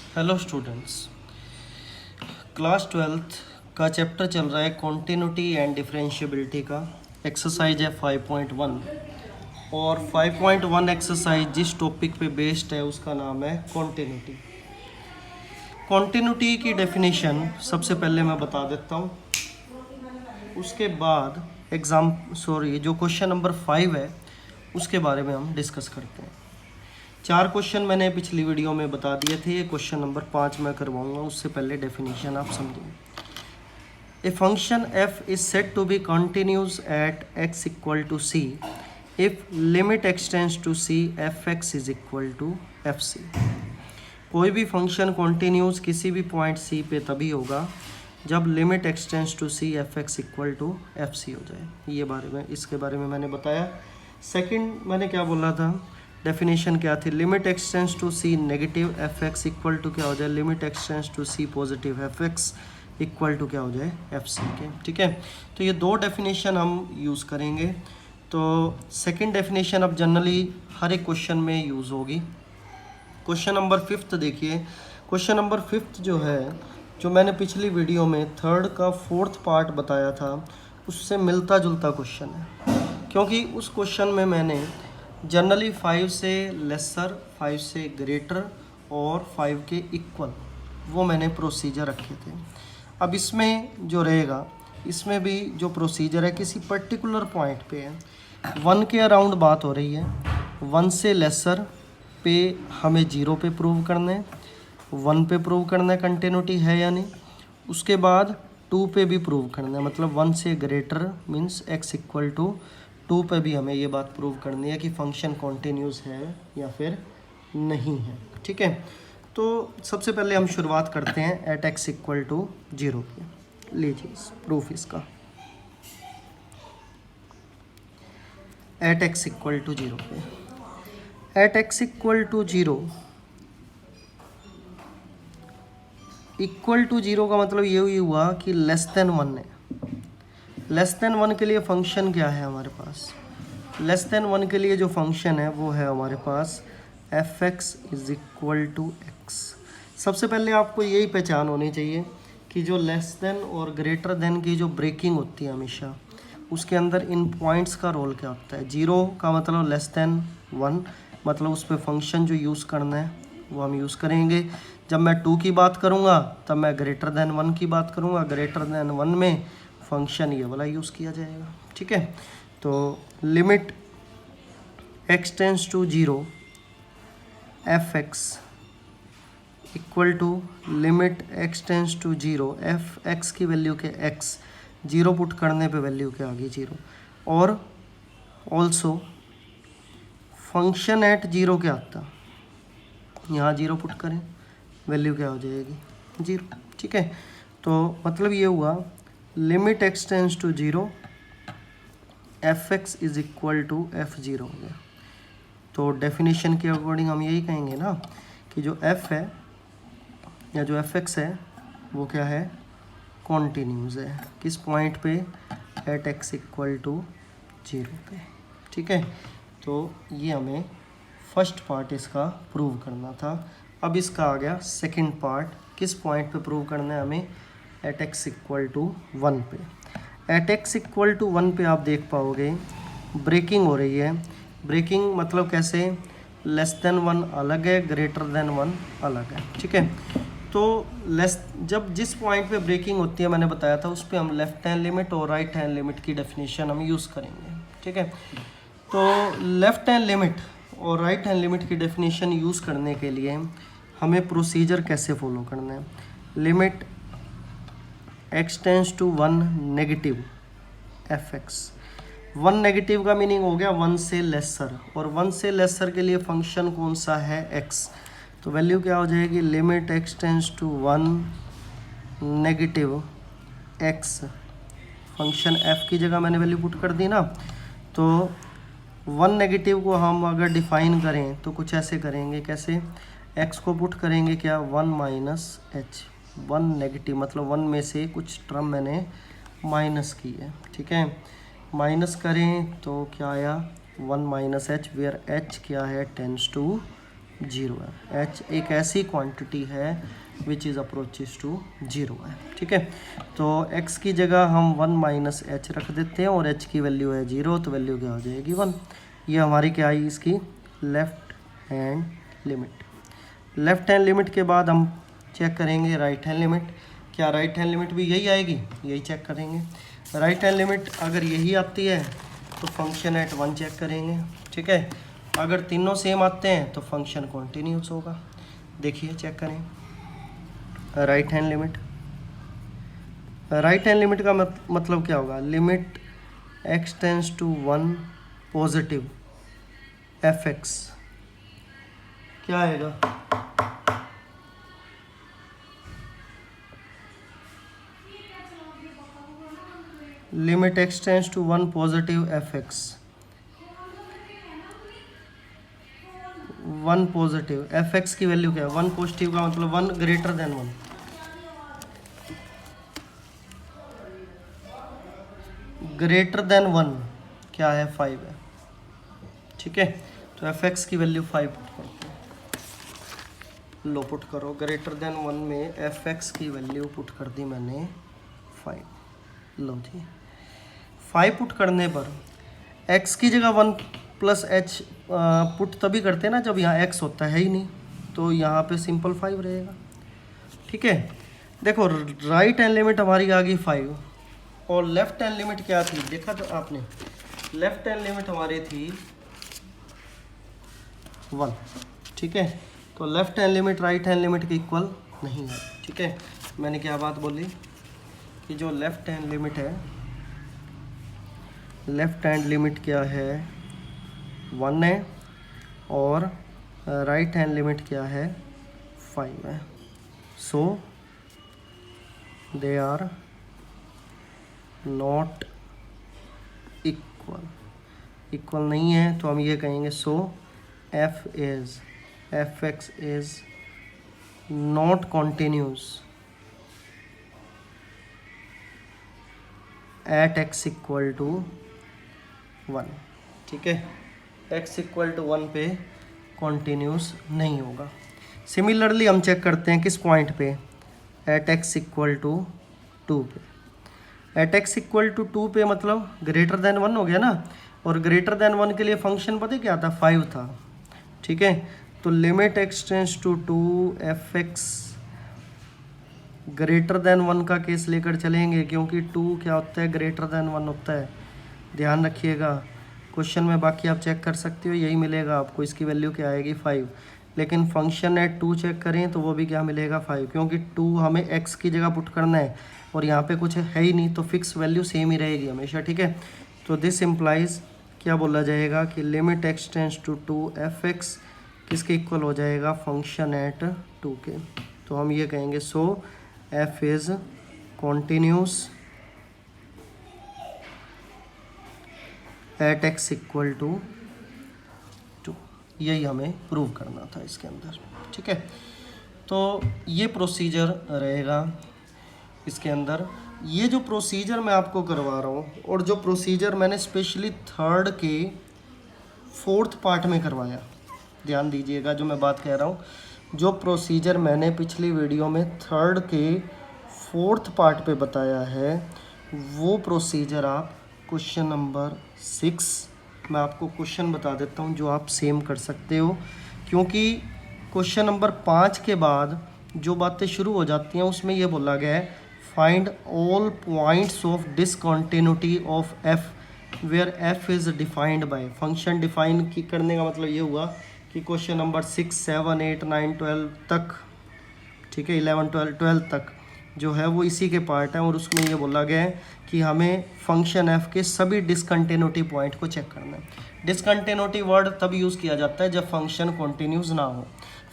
Hello students, class 12th का chapter चल रहा है कॉन्टिन्यूटी एंड डिफरेंशिएबिलिटी का। एक्सरसाइज है 5.1 और 5.1 एक्सरसाइज जिस टॉपिक पे बेस्ड है उसका नाम है कॉन्टिन्यूटी। कॉन्टिन्यूटी की डेफिनेशन सबसे पहले मैं बता देता हूँ, उसके बाद जो क्वेश्चन नंबर 5 है उसके बारे में हम डिस्कस करते हैं। 4 क्वेश्चन मैंने पिछली वीडियो में बता दिए थे, ये क्वेश्चन नंबर 5 मैं करवाऊंगा, उससे पहले डेफिनेशन आप समझें। A function f is said to be continuous at x equal to c if limit x tends to c f(x) is equal to fc। कोई भी फंक्शन कॉन्टिन्यूस किसी भी पॉइंट c पे तभी होगा जब limit x tends to c f(x) equal to fc हो जाए। इसके बारे में मैंने बताया। सेकंड मैंने क्या बोला था, डेफिनेशन क्या थी, limit x tends to c negative f(x) equal to क्या हो जाए, limit x tends to c positive f(x) equal to क्या हो जाए, fc के। ठीक है, तो ये दो डेफिनेशन हम यूज़ करेंगे। तो सेकंड डेफिनेशन अब जनरली हर एक क्वेश्चन में यूज़ होगी। क्वेश्चन नंबर 5 देखिए। क्वेश्चन नंबर 5 जो है, जो मैंने पिछली वीडियो में 3rd का 4th पार्ट बताया था, उससे मिलता जुलता क्वेश्चन है, क्योंकि उस क्वेश्चन में मैंने जनरली 5 से लेसर, 5 से ग्रेटर और 5 के इक्वल वो मैंने प्रोसीजर रखे थे। अब इसमें जो रहेगा, इसमें भी जो प्रोसीजर है किसी पर्टिकुलर पॉइंट पे है, 1 के अराउंड बात हो रही है। 1 से लेसर पे हमें 0 पे प्रूव करना है, 1 पे प्रूव करना है कंटिन्यूटी है या नहीं। उसके बाद 2 पे भी प्रूव करना है, मतलब 1 से greater means x equal to 2 पे भी हमें ये बात प्रूव करनी है कि फंक्शन कॉन्टिन्यूस है या फिर नहीं है। ठीक है, तो सबसे पहले हम शुरुआत करते हैं एट x इक्वल टू 0 पे। लीजिए प्रूफ इसका, एट x इक्वल टू 0 पे। At x equal to 0 equal to 0 का मतलब ये ही हुआ कि लेस देन 1 है। लेस देन 1 के लिए फंक्शन क्या है हमारे पास, लेस देन 1 के लिए जो फंक्शन है वो है हमारे पास f(x) is equal to x। सबसे पहले आपको यही पहचान होनी चाहिए कि जो लेस देन और ग्रेटर देन की जो ब्रेकिंग होती है हमेशा, उसके अंदर इन पॉइंट्स का रोल क्या होता है। 0 का मतलब लेस देन 1, मतलब उस पर फंक्शन जो यूज़ करना है वो हम यूज़ करेंगे। जब मैं 2 की बात करूँगा तब मैं ग्रेटर देन 1 की बात करूँगा, ग्रेटर देन 1 में फंक्शन ये वाला यूज़ किया जाएगा। ठीक है, तो limit x tends to 0 f(x) equal to limit x tends to 0 f(x) की वैल्यू के x, 0 पुट करने पे वैल्यू क्या आ गई 0, और ऑल्सो फंक्शन एट 0 क्या आता, यहाँ 0 पुट करें वैल्यू क्या हो जाएगी 0। ठीक है, तो मतलब ये हुआ limit x tends to 0 f(x) is equal to f(0) हो गया। तो डेफिनेशन के अकॉर्डिंग हम यही कहेंगे ना कि जो f है या जो f(x) है वो क्या है, कॉन्टिन्यूस है। किस पॉइंट पे, एट x इक्वल टू 0 पे। ठीक है, तो ये हमें फर्स्ट पार्ट इसका प्रूव करना था। अब इसका आ गया सेकंड पार्ट, किस पॉइंट पे प्रूव करना है हमें, एट x इक्वल टू 1 पे। एट x इक्वल टू 1 पे आप देख पाओगे ब्रेकिंग हो रही है। ब्रेकिंग मतलब कैसे, लेस देन 1 अलग है, ग्रेटर देन 1 अलग है। ठीक है, तो जब जिस पॉइंट पे ब्रेकिंग होती है मैंने बताया था, उस पर हम लेफ्ट हैंड लिमिट और राइट हैंड लिमिट की डेफिनेशन हम यूज़ करेंगे। ठीक है, तो लेफ्ट हैंड लिमिट और राइट हैंड लिमिट की डेफिनेशन यूज़ करने के लिए हमें प्रोसीजर कैसे फॉलो करना है। Limit x tends to 1 negative f(x). 1 negative का मीनिंग हो गया 1 से लेसर, और 1 से लेसर के लिए फंक्शन कौन सा है, x। तो वैल्यू क्या हो जाएगी, limit x tends to 1 negative x, function f की जगह मैंने वैल्यू पुट कर दी ना। तो 1 नेगेटिव को हम अगर डिफाइन करें तो कुछ ऐसे करेंगे, कैसे, x को पुट करेंगे क्या, 1 माइनस h। 1 नेगेटिव मतलब 1 में से कुछ टर्म मैंने माइनस की है। ठीक है, माइनस करें तो क्या आया, 1 माइनस h, वेयर h क्या है, टेंस टू जीरो है। एच एक ऐसी क्वांटिटी है which is approaches to zero है। ठीक है, तो एक्स की जगह हम 1 माइनस एच रख देते हैं और एच की वैल्यू है जीरो, तो वैल्यू क्या हो जाएगी 1। ये हमारी क्या आई इसकी left hand limit. Left hand limit के बाद हम चेक करेंगे राइट हैंड लिमिट। क्या राइट हैंड लिमिट भी यही आएगी? यही चेक करेंगे। राइट हैंड लिमिट अगर यही आती है तो फंक्शन एट 1 चेक करेंगे। ठीक है, अगर तीनों सेम आते हैं तो फंक्शन कॉन्टिन्यूस होगा। देखिए चेक करें right hand limit. Right hand limit का मतलब क्या होगा? Limit x tends to 1 positive f x क्या आएगा? Limit x tends to 1 positive f x, 1 positive f x की वैल्यू क्या है? 1 पॉजिटिव का मतलब 1 ग्रेटर देन 1। ग्रेटर देन 1 क्या है? 5 है। ठीक है, तो एफ एक्स की वैल्यू 5 पुट करते हैं। लो पुट करो, ग्रेटर देन 1 में एफ एक्स की वैल्यू पुट कर दी मैंने 5। लो जी, 5 पुट करने पर x की जगह 1 प्लस एच पुट तभी करते हैं ना जब यहाँ x होता है ही नहीं, तो यहाँ पे सिंपल 5 रहेगा। ठीक है, देखो राइट हैंड लिमिट हमारी आ गई 5 और लेफ्ट हैंड लिमिट क्या थी? देखा तो आपने, लेफ्ट हैंड लिमिट हमारी थी 1। ठीक है, तो left hand limit right hand limit के इक्वल नहीं है। ठीक है, मैंने क्या बात बोली कि जो लेफ्ट हैंड लिमिट है, लेफ्ट हैंड लिमिट क्या है? 1 है और राइट हैंड लिमिट क्या है? 5 है। So they are not equal. Equal नहीं है तो हम ये कहेंगे so F X is not continuous at X equal to 1। ठीक है, x इक्वल टू 1 पे कॉन्टिन्यूस नहीं होगा। सिमिलरली हम चेक करते हैं किस पॉइंट पे? एट x इक्वल टू 2 पे। एट x इक्वल टू 2 पे मतलब ग्रेटर देन 1 हो गया ना, और ग्रेटर देन 1 के लिए फंक्शन पता है क्या था? 5 था। ठीक है, तो limit x tends to 2 f x greater than 1 का केस लेकर चलेंगे, क्योंकि 2 क्या होता है? ग्रेटर देन 1 होता है। ध्यान रखिएगा, क्वेश्चन में बाकी आप चेक कर सकते हो, यही मिलेगा आपको। इसकी वैल्यू क्या आएगी? 5। लेकिन फंक्शन एट 2 चेक करें तो वो भी क्या मिलेगा? 5, क्योंकि 2 हमें x की जगह पुट करना है और यहाँ पे कुछ है ही नहीं, तो फिक्स वैल्यू सेम ही रहेगी हमेशा। ठीक है, तो दिस इम्प्लाइज क्या बोला जाएगा कि limit x tends to 2 f x किसके इक्वल हो जाएगा? फंक्शन एट 2 के। तो हम ये कहेंगे so F is continuous at X equal to 2। यही हमें प्रूव करना था इसके अंदर। ठीक है, तो ये प्रोसीजर रहेगा इसके अंदर। ये जो प्रोसीजर मैं आपको करवा रहा हूँ और जो प्रोसीजर मैंने स्पेशली 3rd के 4th पार्ट में करवाया, ध्यान दीजिएगा जो मैं बात कह रहा हूँ। जो प्रोसीजर मैंने पिछली वीडियो में 3rd के 4th पार्ट पे बताया है, वो प्रोसीजर आप क्वेश्चन नंबर 6, मैं आपको क्वेश्चन बता देता हूँ जो आप सेम कर सकते हो, क्योंकि क्वेश्चन नंबर 5 के बाद जो बातें शुरू हो जाती हैं उसमें ये बोला गया है find all points of discontinuity of f where f is defined by. Function define करने का मतलब ये हुआ कि क्वेश्चन नंबर 6, 7, 8, 9, 12 तक, ठीक है, 11, 12 तक जो है वो इसी के पार्ट है, और उसमें ये बोला गया है कि हमें फंक्शन एफ के सभी डिसकंटिन्यूटी पॉइंट को चेक करना है। डिसकंटिन्यूटी वर्ड तब यूज़ किया जाता है जब फंक्शन कॉन्टिन्यूस ना हो।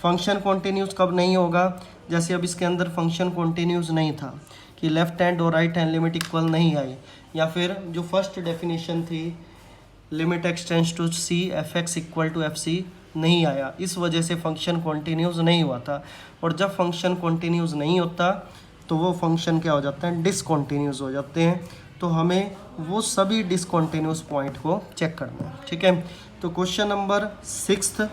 फंक्शन कॉन्टिन्यूस कब नहीं होगा? जैसे अब इसके अंदर फंक्शन कॉन्टिन्यूस नहीं था कि लेफ्ट हैंड और राइट हैंड लिमिट इक्वल नहीं आई, या फिर जो फर्स्ट डेफिनेशन थी limit x tends to c f x equal to f c नहीं आया, इस वजह से फंक्शन कॉन्टिन्यूस नहीं हुआ था। और जब फंक्शन कॉन्टिन्यूस नहीं होता तो वो फंक्शन क्या हो जाता है? डिसकंटिन्यूस हो जाते हैं। तो हमें वो सभी डिसकंटिन्यूस पॉइंट को चेक करना है। ठीक है, तो क्वेश्चन नंबर 6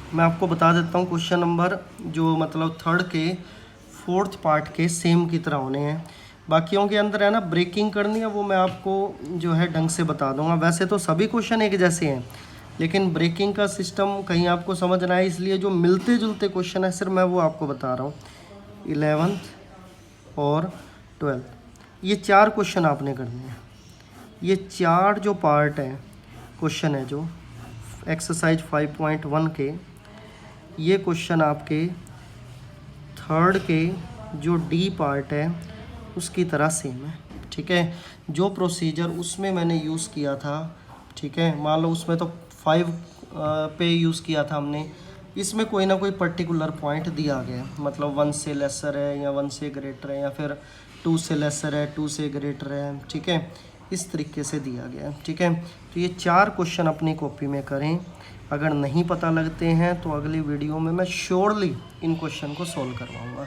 मैं आपको बता देता हूँ क्वेश्चन नंबर जो मतलब थर्ड के फोर्थ पार्ट के सेम की तरह होने हैं। बाकियों के अंदर है ना ब्रेकिंग करनी है, वो मैं आपको जो है ढंग से बता दूंगा। वैसे तो सभी क्वेश्चन एक जैसे हैं, लेकिन ब्रेकिंग का सिस्टम कहीं आपको समझना है, इसलिए जो मिलते जुलते क्वेश्चन है सिर्फ मैं वो आपको बता रहा हूँ। 11th और 12th ये 4 क्वेश्चन आपने करने हैं। ये 4 जो पार्ट है क्वेश्चन है जो एक्सरसाइज 5.1 के, ये क्वेश्चन आपके थर्ड के जो डी पार्ट है उसकी तरह सेम है। ठीक है, जो प्रोसीजर उसमें मैंने यूज़ किया था, ठीक है, मान लो उसमें तो 5 पे यूज़ किया था हमने, इसमें कोई ना कोई पर्टिकुलर पॉइंट दिया गया है, मतलब 1 से लेसर है या 1 से ग्रेटर है या फिर 2 से लेसर है 2 से ग्रेटर है। ठीक है, इस तरीके से दिया गया है। ठीक है, तो ये 4 क्वेश्चन अपनी कॉपी में करें। अगर नहीं पता लगते हैं तो अगली वीडियो में मैं श्योरली इन क्वेश्चन को सोल्व करवाऊँगा,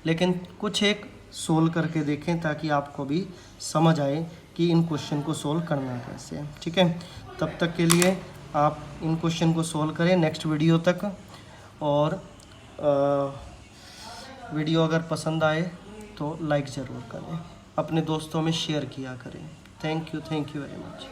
लेकिन कुछ एक सोल्व करके देखें ताकि आपको भी समझ आए कि इन क्वेश्चन को सोल्व करना कैसे है। ठीक है, तब तक के लिए आप इन क्वेश्चन को सोल्व करें नेक्स्ट वीडियो तक, और वीडियो अगर पसंद आए तो लाइक ज़रूर करें, अपने दोस्तों में शेयर किया करें। Thank you very much.